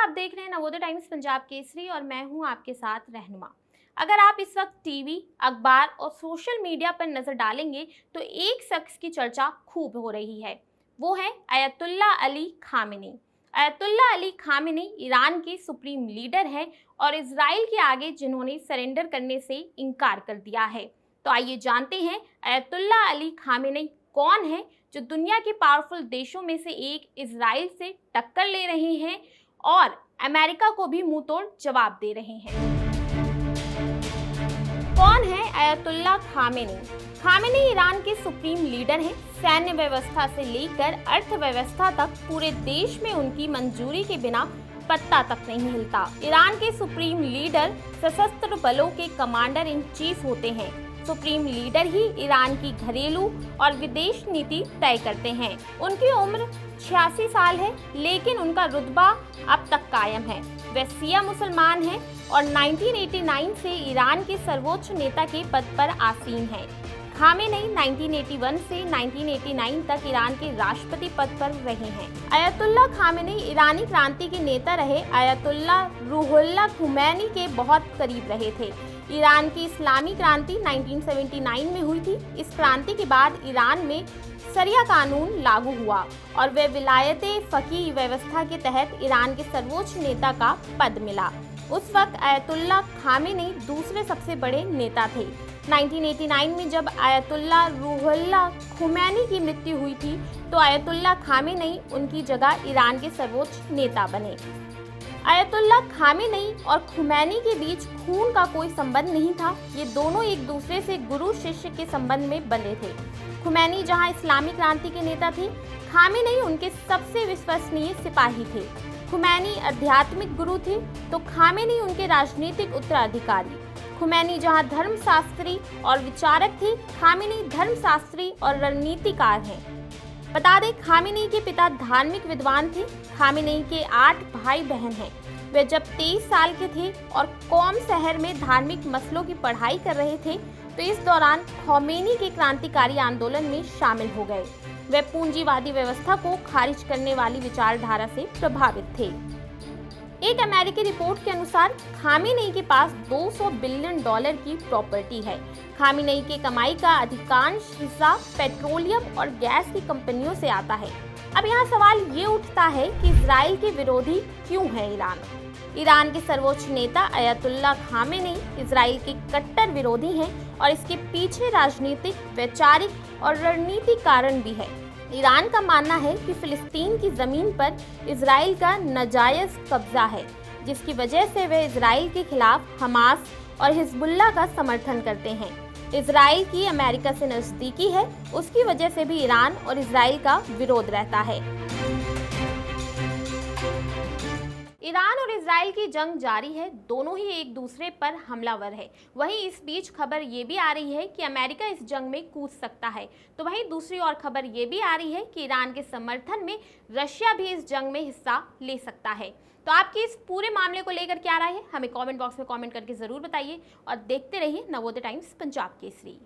आप देख रहे हैं नवोदय टाइम्स पंजाब केसरी और मैं हूं आपके साथ रहनुमा। अगर आप इस वक्त टीवी, अखबार और सोशल मीडिया पर नजर डालेंगे तो एक शख्स की चर्चा खूब हो रही है। वो है अयतुल्ला Ali Khamenei. अयतुल्ला Ali Khamenei Iran के सुप्रीम लीडर हैं और इजराइल के आगे जिन्होंने सरेंडर करने से इनकार कर दिया है। तो आइए जानते हैं अयतुल्ला अली खामेनी कौन है जो दुनिया के पावरफुल देशों में से एक इजराइल से टक्कर ले रहे हैं और अमेरिका को भी मुंह तोड़ जवाब दे रहे हैं। कौन है अयतुल्ला खामेनी? खामेनी ईरान के सुप्रीम लीडर हैं। सैन्य व्यवस्था से लेकर अर्थव्यवस्था तक पूरे देश में उनकी मंजूरी के बिना पत्ता तक नहीं हिलता। ईरान के सुप्रीम लीडर सशस्त्र बलों के कमांडर इन चीफ होते हैं। सुप्रीम लीडर ही ईरान की घरेलू और विदेश नीति तय करते हैं। उनकी उम्र 86 साल है, लेकिन उनका रुतबा अब तक कायम है। वे शिया मुसलमान हैं और 1989 से ईरान के सर्वोच्च नेता के पद पर आसीन हैं। खामेनी 1981 से 1989 तक ईरान के राष्ट्रपति पद पर रहे हैं। अयतुल्ला खामेनी ईरानी क्रांति के नेता रहे। अयतुल्ला रूहुल्लाह खुमैनी के बहुत करीब रहे थे। ईरान की इस्लामी क्रांति 1979 में हुई थी। इस क्रांति के बाद ईरान में शरिया कानून लागू हुआ और वे विलायते फ़क़ीह व्यवस्था के तहत ईरान के सर्वोच्च नेता का पद मिला। उस वक्त अयतुल्ला खामेनी दूसरे सबसे बड़े नेता थे। 1989 में जब अयतुल्ला रूहुल्लाह खुमैनी की मृत्यु हुई थी तो अयतुल्ला खामेनी उनकी जगह ईरान के सर्वोच्च नेता बने। अयतुल्ला खामेनी और खुमैनी के बीच खून का कोई संबंध नहीं था। ये दोनों एक दूसरे से गुरु शिष्य के संबंध में बने थे। खुमैनी जहां इस्लामी क्रांति के नेता थे, खामेनी उनके सबसे विश्वसनीय सिपाही थे। खुमैनी आध्यात्मिक गुरु थे तो खामेनी उनके राजनीतिक उत्तराधिकारी। खुमैनी जहां धर्मशास्त्री और विचारक थे, खामेनी धर्मशास्त्री और रणनीतिकार हैं। बता दें, खामेनी के पिता धार्मिक विद्वान थे। खामेनी के 8 भाई बहन हैं। वे जब 23 साल के थे और कौम शहर में धार्मिक मसलों की पढ़ाई कर रहे थे तो इस दौरान खोमेनी के क्रांतिकारी आंदोलन में शामिल हो गए। वे पूंजीवादी व्यवस्था को खारिज करने वाली विचारधारा से प्रभावित थे। एक अमेरिकी रिपोर्ट के अनुसार खामेनी के पास $200 बिलियन की प्रॉपर्टी है। खामेनी की कमाई का अधिकांश हिस्सा पेट्रोलियम और गैस की कंपनियों से आता है। अब यहाँ सवाल ये उठता है कि इजराइल के विरोधी क्यों है ईरान? ईरान के सर्वोच्च नेता अयतुल्ला खामेनी इजराइल के कट्टर विरोधी हैं और इसके पीछे राजनीतिक, वैचारिक और रणनीतिक कारण भी है। ईरान का मानना है कि फिलिस्तीन की जमीन पर इजराइल का नाजायज कब्जा है, जिसकी वजह से वे इजराइल के खिलाफ हमास और हिजबुल्लाह का समर्थन करते हैं। इजराइल की अमेरिका से नजदीकी है, उसकी वजह से भी ईरान और इजराइल का विरोध रहता है। ईरान और इजराइल की जंग जारी है। दोनों ही एक दूसरे पर हमलावर है। वहीं इस बीच खबर ये भी आ रही है कि अमेरिका इस जंग में कूद सकता है। तो वहीं दूसरी ओर खबर ये भी आ रही है कि ईरान के समर्थन में रशिया भी इस जंग में हिस्सा ले सकता है। तो आपकी इस पूरे मामले को लेकर क्या राय है, हमें कमेंट बॉक्स में कमेंट करके जरूर बताइए और देखते रहिए नवोदय टाइम्स पंजाब केसरी।